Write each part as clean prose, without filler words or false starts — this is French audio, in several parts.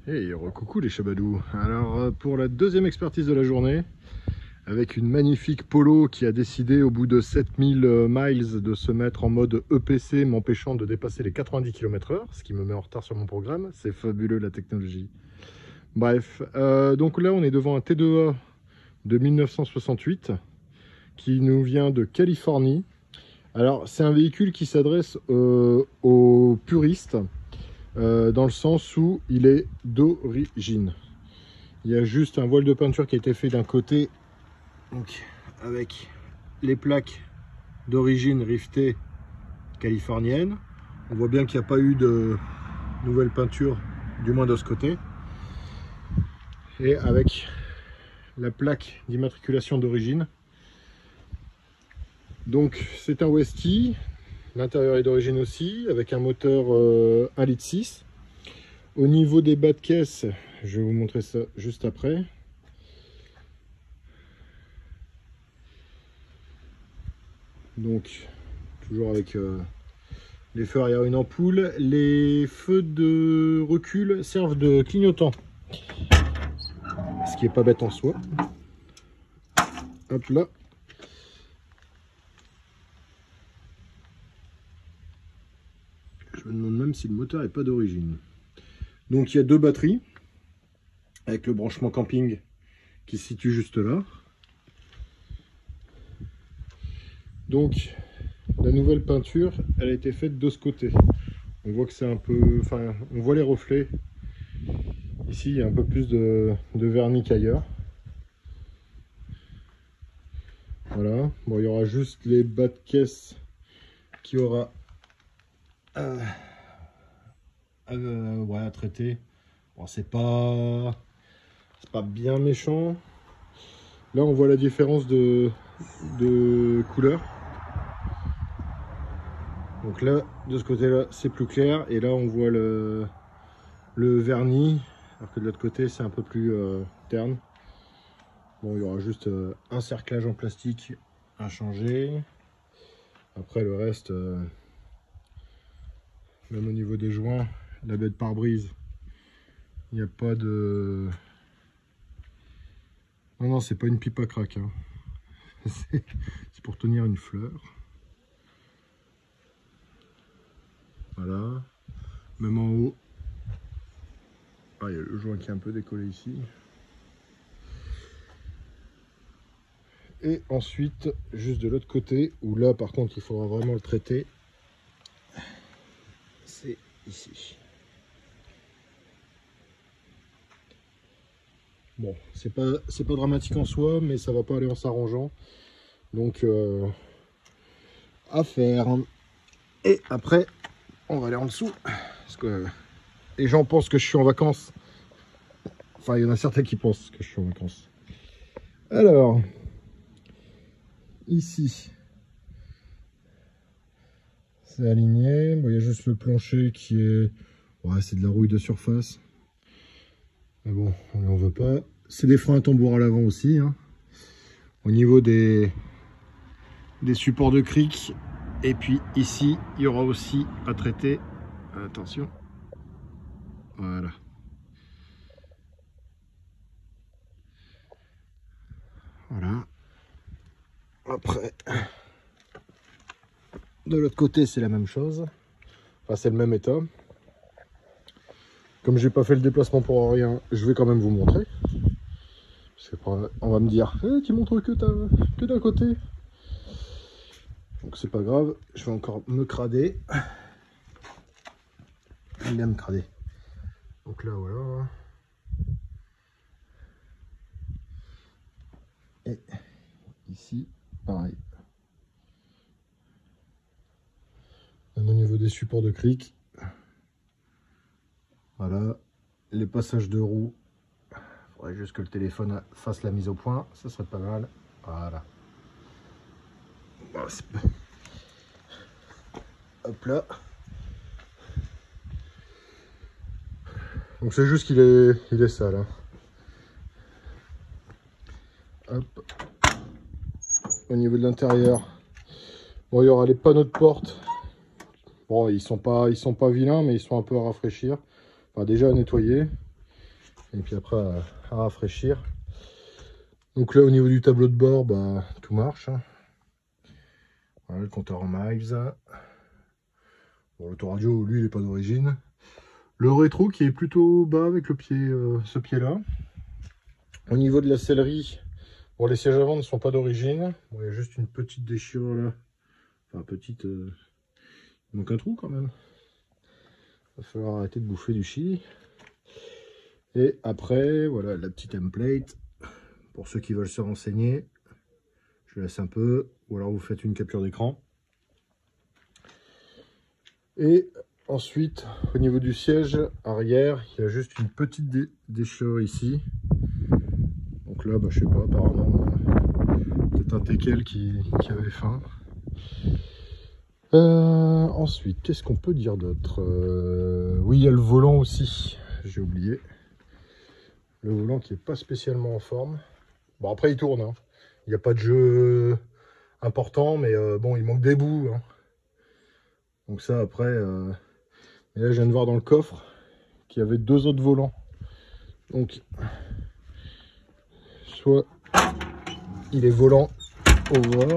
Hey, recoucou les chabadous. Alors pour la deuxième expertise de la journée, avec une magnifique Polo qui a décidé au bout de 7000 miles de se mettre en mode EPC, m'empêchant de dépasser les 90 km/h, ce qui me met en retard sur mon programme. C'est fabuleux la technologie. Bref, donc là on est devant un T2A de 1968 qui nous vient de Californie. Alors c'est un véhicule qui s'adresse aux puristes, dans le sens où il est d'origine. Il y a juste un voile de peinture qui a été fait d'un côté, donc avec les plaques d'origine rivetées californienne. On voit bien qu'il n'y a pas eu de nouvelle peinture, du moins de ce côté. Et avec la plaque d'immatriculation d'origine. Donc c'est un Westie. L'intérieur est d'origine aussi, avec un moteur 1,6 litre. Au niveau des bas de caisse, je vais vous montrer ça juste après. Donc, toujours avec les feux arrière, une ampoule. Les feux de recul servent de clignotant, ce qui n'est pas bête en soi. Hop là. Je me demande même si le moteur n'est pas d'origine. Donc il y a deux batteries avec le branchement camping qui se situe juste là. Donc la nouvelle peinture, elle a été faite de ce côté. On voit que c'est un peu, enfin on voit les reflets. Ici il y a un peu plus de vernis qu'ailleurs. Voilà. Bon, il y aura juste les bas de caisse qui aura ouais, à traiter. Bon, c'est pas bien méchant. Là on voit la différence de couleur. Donc là de ce côté là c'est plus clair, et là on voit le vernis, alors que de l'autre côté c'est un peu plus terne. Bon, il y aura juste un cerclage en plastique à changer. Après le reste, même au niveau des joints, la baie de pare-brise, il n'y a pas de... Non, c'est pas une pipe à crack, hein. C'est pour tenir une fleur. Voilà. Même en haut. Ah, il y a le joint qui est un peu décollé ici. Et ensuite, juste de l'autre côté, où là par contre il faudra vraiment le traiter, c'est ici. Bon, c'est pas dramatique en soi, mais ça va pas aller en s'arrangeant. Donc à faire. Et après, on va aller en dessous, parce que les gens pensent que je suis en vacances. Enfin, il y en a certains qui pensent que je suis en vacances. Alors, ici, c'est aligné. Bon, il y a juste le plancher qui est... Ouais, c'est de la rouille de surface. Mais bon, on n'en veut pas. C'est des freins à tambour à l'avant aussi, hein. Au niveau des supports de cric. Et puis ici, il y aura aussi à traiter. Attention. Voilà. Voilà. Après, de l'autre côté, c'est la même chose. Enfin, c'est le même état. Comme j'ai pas fait le déplacement pour rien, je vais quand même vous montrer. On va me dire, tu montres que d'un côté. Donc c'est pas grave, je vais encore me crader. Il aime crader. Donc là, voilà. Et ici, pareil. Même au niveau des supports de cric. Voilà. Les passages de roues. Il faudrait juste que le téléphone fasse la mise au point. Ça serait pas mal. Voilà. Bon, hop là. Donc c'est juste qu'il est sale, hein. Hop. Au niveau de l'intérieur, bon, il y aura les panneaux de porte. Bon, ils sont pas vilains, mais ils sont un peu à rafraîchir. Enfin, déjà à nettoyer. et puis après à rafraîchir. Donc là au niveau du tableau de bord, bah, tout marche. Voilà le compteur en miles. Bon, l'autoradio, lui, il n'est pas d'origine. Le rétro qui est plutôt bas avec le pied, ce pied-là. Au niveau de la sellerie, bon, les sièges avant ne sont pas d'origine. Bon, il y a juste une petite déchirure là. Enfin, petite... il manque un trou quand même. Il va falloir arrêter de bouffer du chili. Et après, voilà la petite template. Pour ceux qui veulent se renseigner, je laisse un peu. Ou alors vous faites une capture d'écran. Et ensuite, au niveau du siège arrière, il y a juste une petite déchirure ici. Donc là, bah, je sais pas, apparemment, peut-être un teckel qui avait faim. Ensuite, qu'est-ce qu'on peut dire d'autre? Oui, il y a le volant aussi, j'ai oublié. Le volant qui est pas spécialement en forme. Bon, après, il tourne, hein. Il n'y a pas de jeu important, mais bon, il manque des bouts, hein. Donc ça, après... Et là, je viens de voir dans le coffre qu'il y avait 2 autres volants. Donc, soit il est volant over.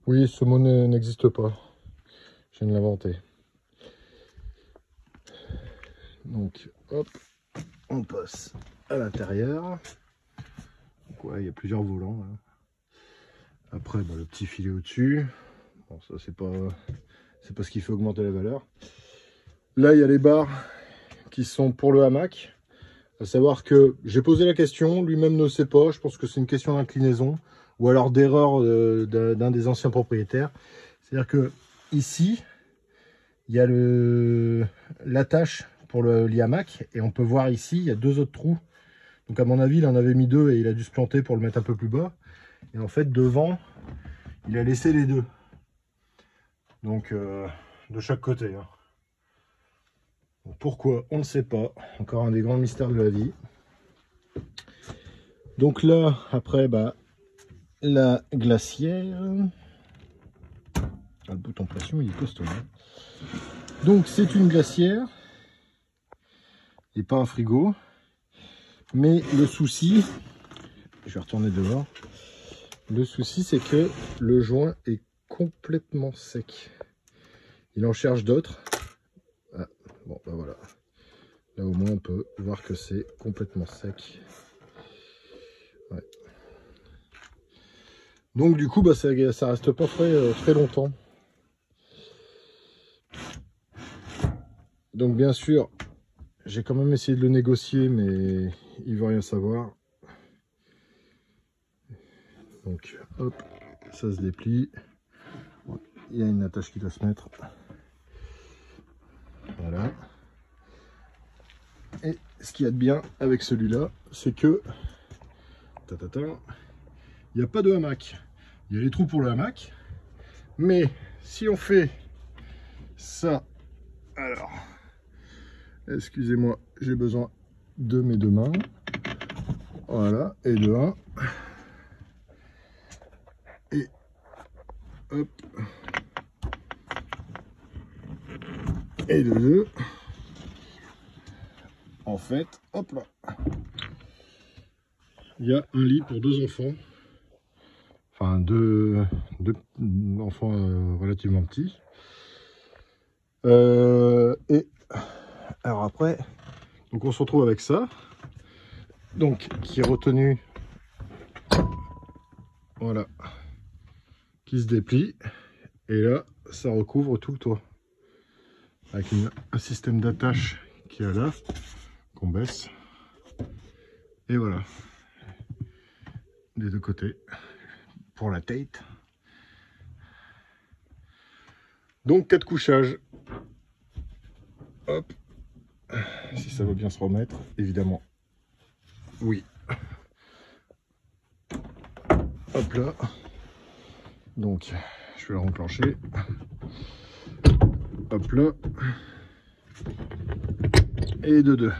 Oui, ce mot n'existe pas. Je viens de l'inventer. Donc, hop, on passe à l'intérieur. Donc, ouais, il y a plusieurs volants. Là. Après, bah, le petit filet au-dessus. Bon, ça, c'est pas ce qui fait augmenter la valeur. Là, il y a les barres qui sont pour le hamac. À savoir que j'ai posé la question, lui-même ne sait pas. Je pense que c'est une question d'inclinaison ou alors d'erreur d'un des anciens propriétaires. C'est-à-dire que ici, il y a l'attache pour le hamac et on peut voir ici, il y a 2 autres trous. Donc à mon avis, il en avait mis 2 et il a dû se planter pour le mettre un peu plus bas. Et en fait, devant, il a laissé les 2. Donc de chaque côté. Hein. Pourquoi? On ne sait pas. Encore un des grands mystères de la vie. Donc là, après, bah, la glacière. Ah, le bouton pression, il est costaud. Hein. Donc c'est une glacière. Et pas un frigo. Mais le souci, je vais retourner dehors. Le souci, c'est que le joint est complètement sec. Il en cherche d'autres. Ah, bon, ben voilà. Là, au moins, on peut voir que c'est complètement sec. Ouais. Donc, du coup, bah, ça reste pas très longtemps. Donc, bien sûr, j'ai quand même essayé de le négocier, mais il veut rien savoir. Donc, hop, ça se déplie. Il y a une attache qui doit se mettre. Voilà. Et ce qu'il y a de bien avec celui-là, c'est que il n'y a pas de hamac. Il y a les trous pour le hamac. Mais si on fait ça, alors, excusez-moi, j'ai besoin de mes 2 mains. Voilà, et de 1. Et hop. Et de 2. En fait, hop là. Il y a un lit pour 2 enfants. Enfin, deux enfants relativement petits. Et alors après, donc on se retrouve avec ça. Donc, qui est retenu. Voilà. Qui se déplie. Et là, ça recouvre tout le toit. Avec un système d'attache qui est là, qu'on baisse. Et voilà. Des 2 côtés. Pour la tête. Donc 4 couchages. Hop. Si ça veut bien se remettre, évidemment. Oui. Hop là. Donc, je vais le renclencher. Hop là. Et de 2.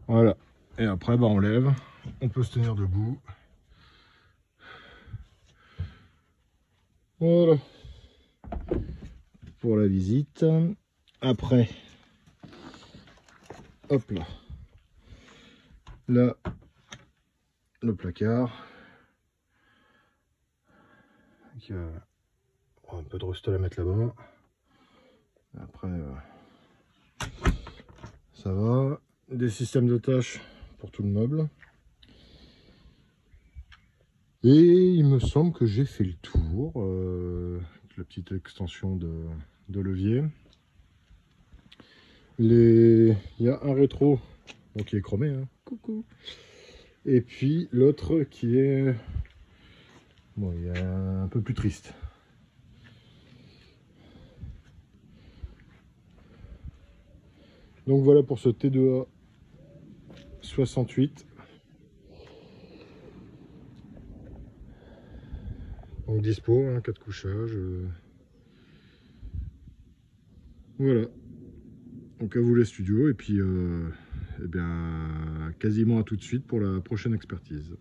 Voilà. Et après, bah, on lève. On peut se tenir debout. Voilà. Pour la visite. Après, hop là. Là, le placard. Avec, un peu de rustol à mettre là-bas. Après, ça va. Des systèmes de tâches pour tout le meuble. Et il me semble que j'ai fait le tour. Avec la petite extension de levier. Il y a un rétro donc qui est chromé. Hein. Coucou. Et puis l'autre qui est bon, il est un peu plus triste. Donc voilà pour ce T2A 68. Donc dispo, hein, 4 couchages. Voilà. Donc à vous les studios et puis eh bien quasiment à tout de suite pour la prochaine expertise.